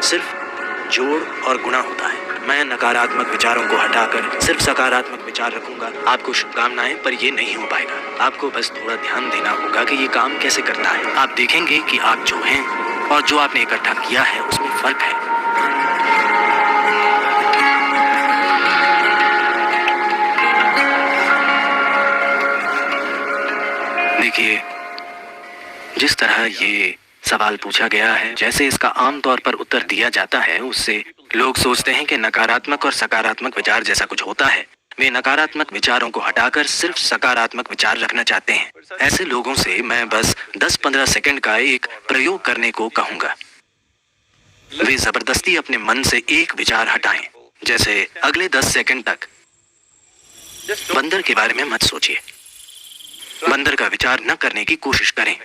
सिर्फ जोड़ और गुणा होता है। मैं नकारात्मक विचारों को हटाकर सिर्फ सकारात्मक विचार रखूंगा। आपको शुभकामनाएं, पर ये नहीं हो पाएगा। आपको बस थोड़ा ध्यान देना होगा कि ये काम कैसे करता है। आप देखेंगे कि आप जो हैं और जो आपने इकट्ठा किया है उसमें फर्क है। देखिए, जिस तरह ये सवाल पूछा गया है, जैसे इसका आमतौर पर उत्तर दिया जाता है, उससे लोग सोचते हैं कि नकारात्मक और सकारात्मक विचार जैसा कुछ होता है। वे नकारात्मक विचारों को हटाकर सिर्फ सकारात्मक विचार रखना चाहते हैं। ऐसे लोगों से मैं बस 10-15 सेकंड का एक प्रयोग करने को कहूंगा। वे जबरदस्ती अपने मन से एक विचार हटाएं, जैसे अगले 10 सेकंड तक बंदर के बारे में मत सोचिए। बंदर का विचार न करने की कोशिश करें।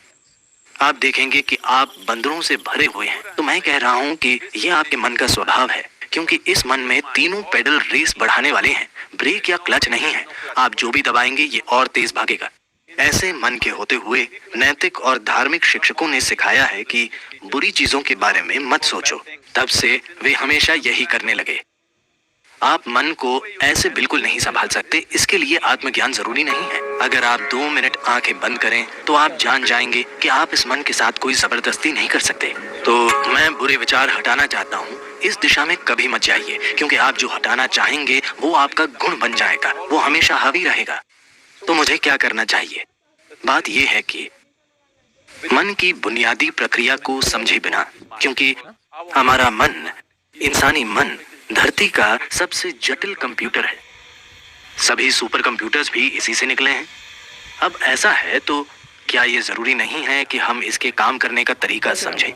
आप देखेंगे कि आप बंदरों से भरे हुए हैं। तो मैं कह रहा हूं कि यह आपके मन का स्वभाव है, क्योंकि इस मन में तीनों पेडल रेस बढ़ाने वाले हैं। ब्रेक या क्लच नहीं है। आप जो भी दबाएंगे ये और तेज भागेगा। ऐसे मन के होते हुए नैतिक और धार्मिक शिक्षकों ने सिखाया है कि बुरी चीजों के बारे में मत सोचो। तब से वे हमेशा यही करने लगे। आप मन को ऐसे बिल्कुल नहीं संभाल सकते। इसके लिए आत्मज्ञान जरूरी नहीं है। अगर आप 2 मिनट आंखें बंद करें तो आप जान जाएंगे कि आप इस मन के साथ कोई जबरदस्ती नहीं कर सकते। तो मैं बुरे विचार हटाना चाहता हूँ, इस दिशा में कभी मत जाइए, क्योंकि आप जो हटाना चाहेंगे वो आपका गुण बन जाएगा। वो हमेशा हावी रहेगा। तो मुझे क्या करना चाहिए? बात यह है कि मन की बुनियादी प्रक्रिया को समझे बिना, क्योंकि हमारा मन, इंसानी मन, धरती का सबसे जटिल कंप्यूटर है। सभी सुपर कंप्यूटर्स भी इसी से निकले हैं। अब ऐसा है तो क्या ये जरूरी नहीं है कि हम इसके काम करने का तरीका समझें?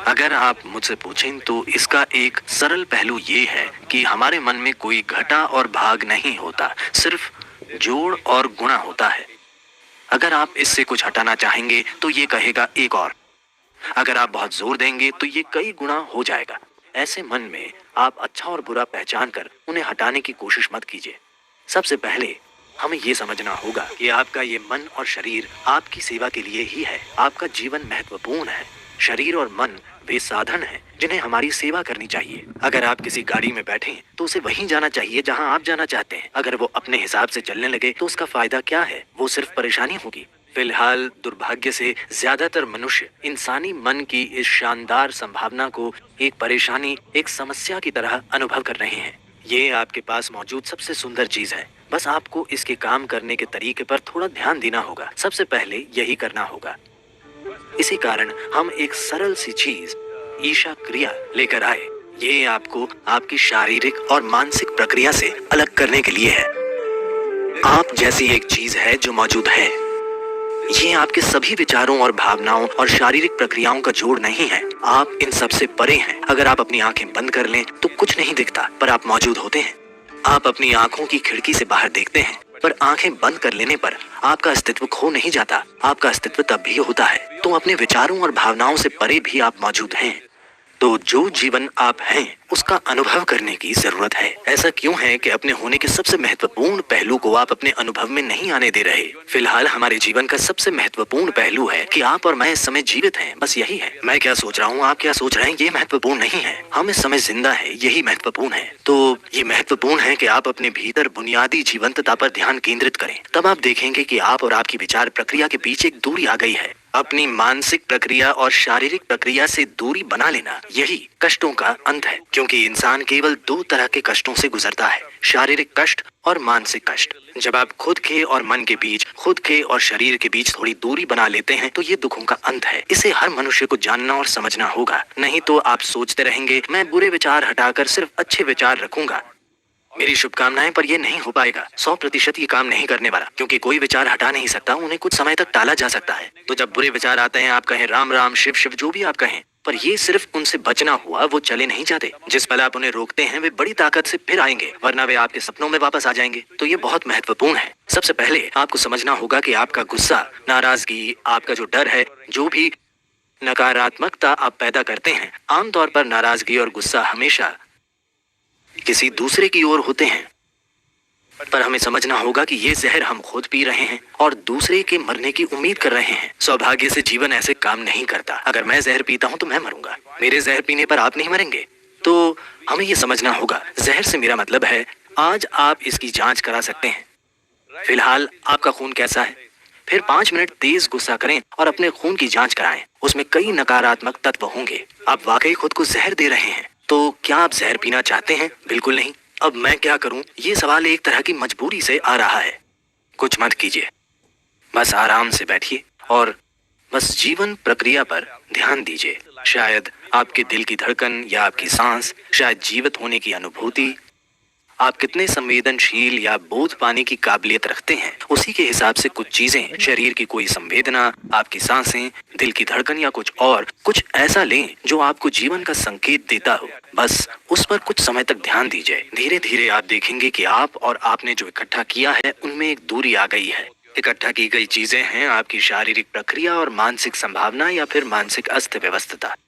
अगर आप मुझसे पूछें तो इसका एक सरल पहलू ये है कि हमारे मन में कोई घटा और भाग नहीं होता, सिर्फ जोड़ और गुणा होता है। अगर आप इससे कुछ हटाना चाहेंगे तो ये कहेगा एक और। अगर आप बहुत जोर देंगे तो ये कई गुना हो जाएगा। ऐसे मन में आप अच्छा और बुरा पहचान कर उन्हें हटाने की कोशिश मत कीजिए। सबसे पहले हमें ये समझना होगा कि आपका ये मन और शरीर आपकी सेवा के लिए ही है। आपका जीवन महत्वपूर्ण है। शरीर और मन वे साधन हैं जिन्हें हमारी सेवा करनी चाहिए। अगर आप किसी गाड़ी में बैठे तो उसे वहीं जाना चाहिए जहां आप जाना चाहते हैं। अगर वो अपने हिसाब से चलने लगे तो उसका फायदा क्या है? वो सिर्फ परेशानी होगी। फिलहाल दुर्भाग्य से ज्यादातर मनुष्य इंसानी मन की इस शानदार संभावना को एक परेशानी, एक समस्या की तरह अनुभव कर रहे हैं। ये आपके पास मौजूद सबसे सुंदर चीज है। बस आपको इसके काम करने के तरीके पर थोड़ा ध्यान देना होगा। सबसे पहले यही करना होगा। इसी कारण हम एक सरल सी चीज, ईशा क्रिया लेकर आए। ये आपको आपकी शारीरिक और मानसिक प्रक्रिया से अलग करने के लिए है। आप जैसी एक चीज है जो मौजूद है। ये आपके सभी विचारों और भावनाओं और शारीरिक प्रक्रियाओं का जोड़ नहीं है। आप इन सब से परे हैं। अगर आप अपनी आंखें बंद कर लें तो कुछ नहीं दिखता, पर आप मौजूद होते हैं। आप अपनी आंखों की खिड़की से बाहर देखते हैं, पर आंखें बंद कर लेने पर आपका अस्तित्व खो नहीं जाता। आपका अस्तित्व तब भी होता है। तो अपने विचारों और भावनाओं से परे भी आप मौजूद हैं। तो जो जीवन आप हैं उसका अनुभव करने की जरूरत है। ऐसा क्यों है कि अपने होने के सबसे महत्वपूर्ण पहलू को आप अपने अनुभव में नहीं आने दे रहे? फिलहाल हमारे जीवन का सबसे महत्वपूर्ण पहलू है कि आप और मैं इस समय जीवित हैं। बस यही है। मैं क्या सोच रहा हूँ, आप क्या सोच रहे हैं, ये महत्वपूर्ण नहीं है। हम इस समय जिंदा है, यही महत्वपूर्ण है। तो ये महत्वपूर्ण है कि आप अपने भीतर बुनियादी जीवंतता पर ध्यान केंद्रित करें। तब आप देखेंगे कि आप और आपकी विचार प्रक्रिया के बीच एक दूरी आ गई है। अपनी मानसिक प्रक्रिया और शारीरिक प्रक्रिया से दूरी बना लेना, यही कष्टों का अंत है। क्योंकि इंसान केवल 2 तरह के कष्टों से गुजरता है, शारीरिक कष्ट और मानसिक कष्ट। जब आप खुद के और मन के बीच, खुद के और शरीर के बीच थोड़ी दूरी बना लेते हैं तो ये दुखों का अंत है। इसे हर मनुष्य को जानना और समझना होगा। नहीं तो आप सोचते रहेंगे, मैं बुरे विचार हटाकर सिर्फ अच्छे विचार रखूंगा। मेरी शुभकामनाएं, पर ये नहीं हो पाएगा। 100% ये काम नहीं करने वाला, क्योंकि कोई विचार हटा नहीं सकता। उन्हें कुछ समय तक टाला जा सकता है। तो जब बुरे विचार आते हैं, आप कहें राम राम, शिव शिव, जो भी आप कहें, पर ये सिर्फ उनसे बचना हुआ। वो चले नहीं जाते। जिस पल आप उन्हें रोकते हैं वे बड़ी ताकत से फिर आएंगे, वरना वे आपके सपनों में वापस आ जाएंगे। तो ये बहुत महत्वपूर्ण है। सबसे पहले आपको समझना होगा कि आपका गुस्सा, नाराजगी, आपका जो डर है, जो भी नकारात्मकता आप पैदा करते हैं, आमतौर पर नाराजगी और गुस्सा हमेशा किसी दूसरे की ओर होते हैं। पर हमें समझना होगा कि ये जहर हम खुद पी रहे हैं और दूसरे के मरने की उम्मीद कर रहे हैं। सौभाग्य से जीवन ऐसे काम नहीं करता। अगर मैं जहर पीता हूँ तो मैं मरूंगा, मेरे जहर पीने पर आप नहीं मरेंगे। तो हमें ये समझना होगा, जहर से मेरा मतलब है आज आप इसकी जांच करा सकते हैं। फिलहाल आपका खून कैसा है? फिर 5 मिनट तेज गुस्सा करें और अपने खून की जांच कराएं। उसमें कई नकारात्मक तत्व होंगे। आप वाकई खुद को जहर दे रहे हैं। तो क्या आप जहर पीना चाहते हैं? बिल्कुल नहीं। अब मैं क्या करूं? ये सवाल एक तरह की मजबूरी से आ रहा है। कुछ मत कीजिए, बस आराम से बैठिए और बस जीवन प्रक्रिया पर ध्यान दीजिए। शायद आपके दिल की धड़कन या आपकी सांस, शायद जीवित होने की अनुभूति, आप कितने संवेदनशील या बोध पाने की काबिलियत रखते हैं, उसी के हिसाब से कुछ चीजें, शरीर की कोई संवेदना, आपकी सांसें, दिल की धड़कन या कुछ और, कुछ ऐसा लें जो आपको जीवन का संकेत देता हो। बस उस पर कुछ समय तक ध्यान दीजिए। धीरे धीरे आप देखेंगे कि आप और आपने जो इकट्ठा किया है उनमें एक दूरी आ गई है। इकट्ठा की गई चीजें हैं आपकी शारीरिक प्रक्रिया और मानसिक संभावना या फिर मानसिक अस्त व्यवस्था।